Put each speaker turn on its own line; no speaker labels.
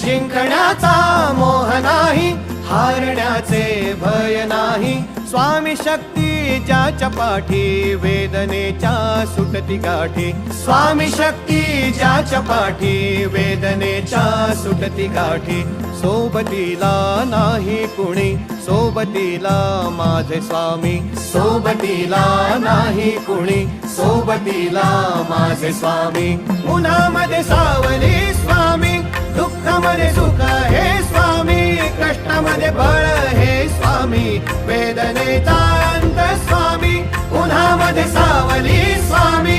जिंकण्याचा मोह नाही, हारण्याचे भय नाही. स्वामी शक्ती ज्याच्या पाठी, वेदनेच्या सुटती गाठी. स्वामी शक्ती ज्याच्या पाठी, वेदनेच्या सुटती गाठी. सोबतीला नाही कुणी, सोबतीला माझे स्वामी. सोबतीला नाही कुणी, सोबतीला माझे स्वामी. उन्हामध्ये सावली स्वामी, दुःखामध्ये सुख हे स्वामी. कष्टामध्ये बळ हे स्वामी, वेदनेचा अंत स्वामी. उन्हामध्ये सावली स्वामी,